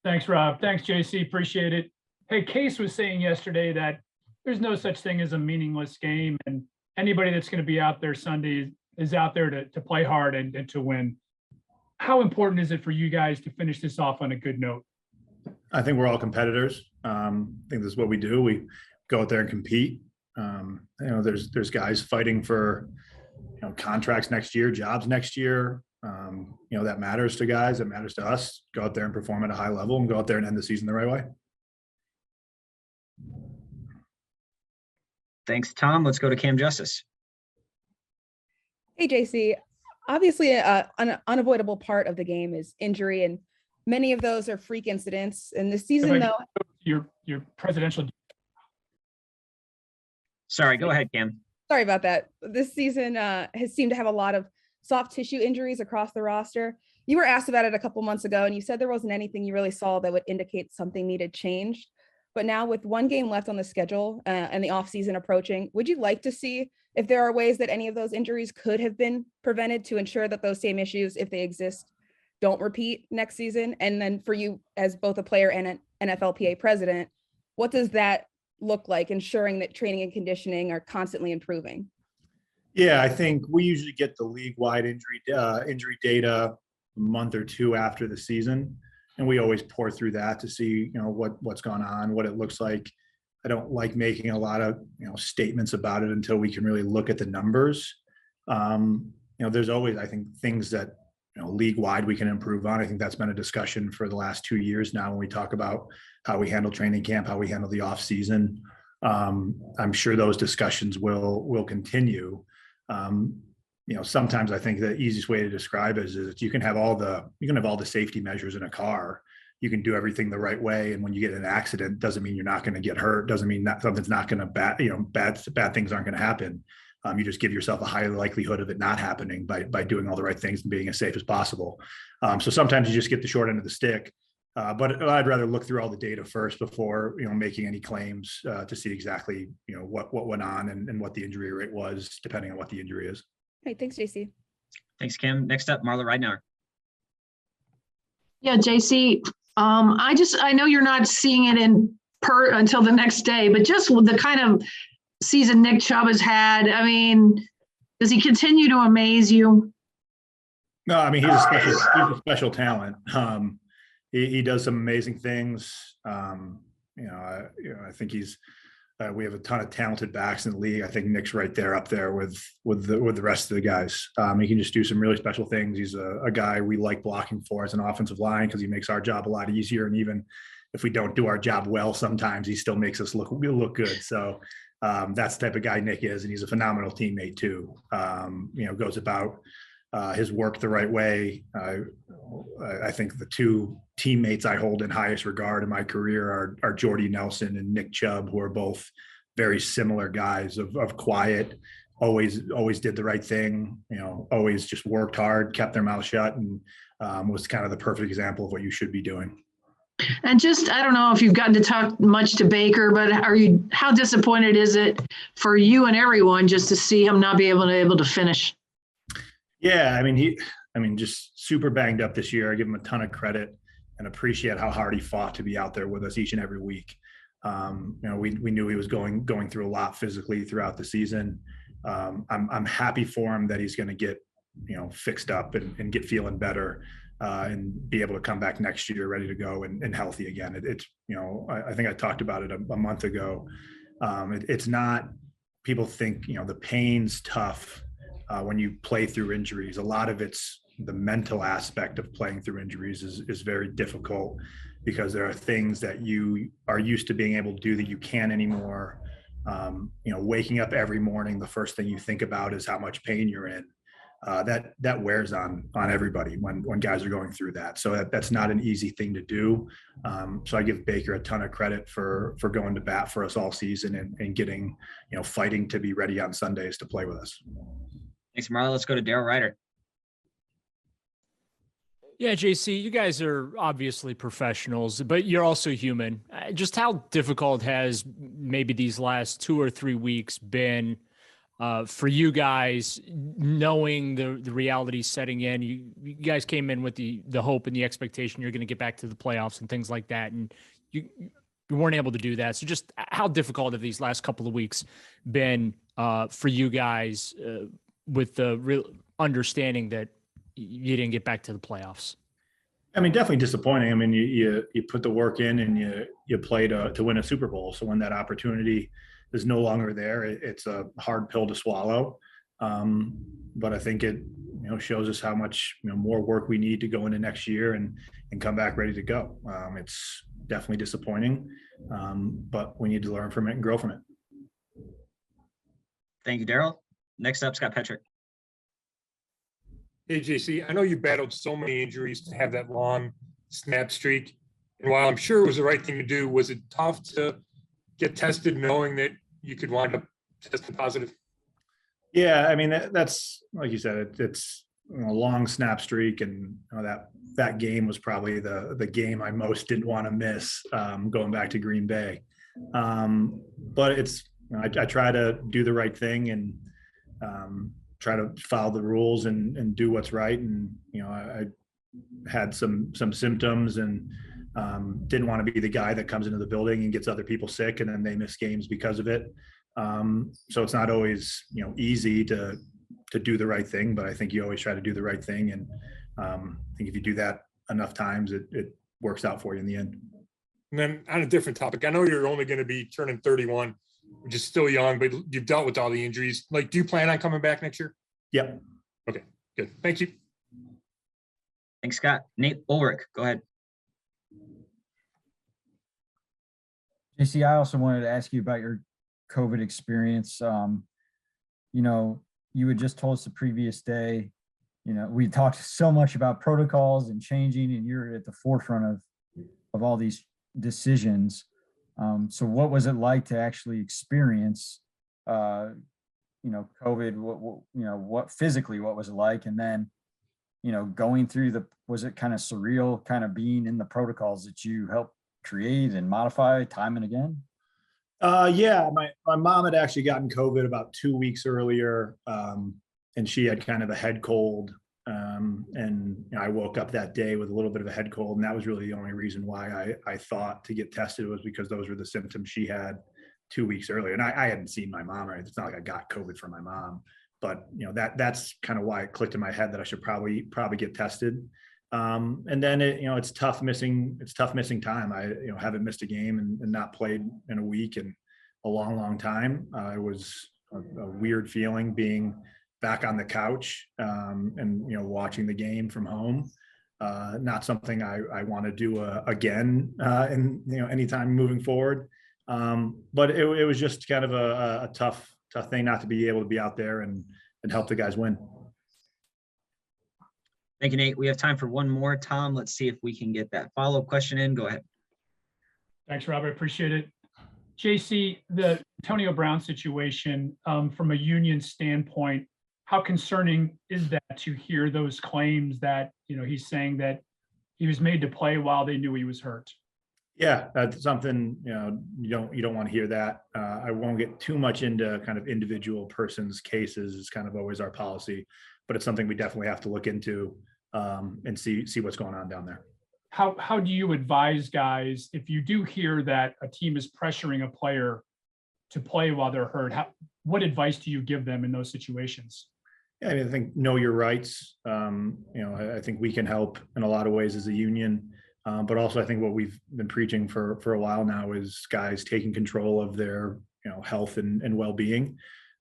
Thanks, Rob. Thanks, JC. Appreciate it. Hey, Case was saying yesterday that there's no such thing as a meaningless game, and anybody that's going to be out there Sunday is out there to play hard and to win. How important is it for you guys to finish this off on a good note? I think we're all competitors. I think this is what we do. We go out there and compete. There's guys fighting for contracts next year, jobs next year. That matters to guys. It matters to us. Go out there and perform at a high level and go out there and end the season the right way. Thanks, Tom. Let's go to Cam Justice. Hey, JC. Obviously, an unavoidable part of the game is injury, and many of those are freak incidents. And this season, though, your presidential. Sorry, go ahead, Cam. Sorry about that. This season has seemed to have a lot of soft tissue injuries across the roster. You were asked about it a couple months ago, and you said there wasn't anything you really saw that would indicate something needed changed. But now with one game left on the schedule and the offseason approaching, would you like to see if there are ways that any of those injuries could have been prevented to ensure that those same issues, if they exist, don't repeat next season? And then for you as both a player and an NFLPA president, what does that look like, ensuring that training and conditioning are constantly improving? Yeah, I think we usually get the league-wide injury data a month or two after the season, and we always pour through that to see what's gone on, what it looks like. I don't like making a lot of statements about it until we can really look at the numbers. There's always, I think, things that league-wide we can improve on. I think that's been a discussion for the last 2 years now when we talk about how we handle training camp, how we handle the off season. I'm sure those discussions will continue. Sometimes I think the easiest way to describe it is you can have all the safety measures in a car. You can do everything the right way, and when you get in an accident, doesn't mean you're not going to get hurt. Doesn't mean that something's not going to bad things aren't going to happen. You just give yourself a higher likelihood of it not happening by doing all the right things and being as safe as possible. So sometimes you just get the short end of the stick. But I'd rather look through all the data first before making any claims to see exactly what went on and what the injury rate was, depending on what the injury is. Hey, thanks, JC. Thanks, Kim. Next up, Marla Ridenour. Yeah, JC. I know you're not seeing it until the next day, but just with the kind of season Nick Chubb has had, I mean, does he continue to amaze you? No, I mean he's a special talent. He does some amazing things. I think we have a ton of talented backs in the league. I think Nick's right there up there with the rest of the guys. He can just do some really special things. He's a guy we like blocking for as an offensive line because he makes our job a lot easier. And even if we don't do our job well, sometimes he still makes us look good. So that's the type of guy Nick is, and he's a phenomenal teammate too. Goes about his work the right way. I think the two teammates I hold in highest regard in my career are Jordy Nelson and Nick Chubb, who are both very similar guys of quiet, always did the right thing, always just worked hard, kept their mouth shut, and was kind of the perfect example of what you should be doing. And I don't know if you've gotten to talk much to Baker, but how disappointed is it for you and everyone just to see him not be able to finish? Yeah, just super banged up this year. I give him a ton of credit and appreciate how hard he fought to be out there with us each and every week. We knew he was going through a lot physically throughout the season. I'm happy for him that he's going to get fixed up and get feeling better and be able to come back next year ready to go and healthy again. I think I talked about it a month ago. It's not, people think the pain's tough when you play through injuries. A lot of it's the mental aspect of playing through injuries is very difficult because there are things that you are used to being able to do that you can't anymore. Waking up every morning, the first thing you think about is how much pain you're in. That wears on everybody when guys are going through that. So that's not an easy thing to do. So I give Baker a ton of credit for going to bat for us all season and getting, fighting to be ready on Sundays to play with us. Thanks, Marla. Let's go to Daryl Ryder. Yeah, JC, you guys are obviously professionals, but you're also human. Just how difficult has maybe these last 2 or 3 weeks been for you guys, knowing the reality setting in, you guys came in with the hope and the expectation you're going to get back to the playoffs and things like that, and you weren't able to do that. So just how difficult have these last couple of weeks been for you guys with the real understanding that you didn't get back to the playoffs? I mean, definitely disappointing. I mean, you put the work in and you play to win a Super Bowl. So when that opportunity is no longer there, it's a hard pill to swallow. But I think it shows us how much more work we need to go into next year and come back ready to go. It's definitely disappointing, but we need to learn from it and grow from it. Thank you, Daryl. Next up, Scott Petrick. Hey, JC, I know you battled so many injuries to have that long snap streak. And while I'm sure it was the right thing to do, was it tough to get tested knowing that you could wind up testing positive? Yeah, I mean, that's like you said, it's a long snap streak, and that game was probably the game I most didn't want to miss, going back to Green Bay. But I try to do the right thing and try to follow the rules and do what's right. And I had some symptoms and didn't want to be the guy that comes into the building and gets other people sick and then they miss games because of it. So it's not always easy to do the right thing, but I think you always try to do the right thing. And I think if you do that enough times, it works out for you in the end. And then on a different topic, I know you're only going to be turning 31, which is still young, but you've dealt with all the injuries. Like, do you plan on coming back next year? Yep. Okay, good. Thank you. Thanks, Scott. Nate Ulrich, go ahead. JC, I also wanted to ask you about your COVID experience. You had just told us the previous day, we talked so much about protocols and changing, and you're at the forefront of all these decisions. So what was it like to actually experience, COVID? What physically, what was it like? And then, going through was it kind of surreal, kind of being in the protocols that you helped create and modify time and again? Yeah, my mom had actually gotten COVID about 2 weeks earlier, and she had kind of a head cold. And I woke up that day with a little bit of a head cold, and that was really the only reason why I thought to get tested, was because those were the symptoms she had 2 weeks earlier. And I hadn't seen my mom, right? It's not like I got COVID from my mom, but that's kind of why it clicked in my head that I should probably get tested. And then it's tough missing time. I haven't missed a game and not played in a week in a long time. It was a weird feeling being back on the couch and watching the game from home. Not something I want to do again and anytime moving forward. But it was just kind of a tough thing not to be able to be out there and help the guys win. Thank you, Nate. We have time for one more. Tom, let's see if we can get that follow-up question in. Go ahead. Thanks, Robert. Appreciate it. JC, the Antonio Brown situation, from a union standpoint, how concerning is that to hear those claims that, he's saying that he was made to play while they knew he was hurt? Yeah, that's something, you don't want to hear that. I won't get too much into kind of individual person's cases. It's kind of always our policy, but it's something we definitely have to look into and see what's going on down there. How do you advise guys if you do hear that a team is pressuring a player to play while they're hurt? What advice do you give them in those situations? Yeah, I mean, I think know your rights. I think we can help in a lot of ways as a union, but also I think what we've been preaching for a while now is guys taking control of their health and well-being.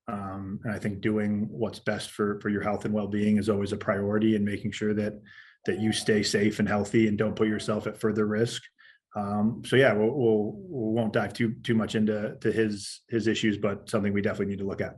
And I think doing what's best for your health and well-being is always a priority, and making sure that you stay safe and healthy and don't put yourself at further risk. So yeah, we won't dive too much into his issues, but something we definitely need to look at.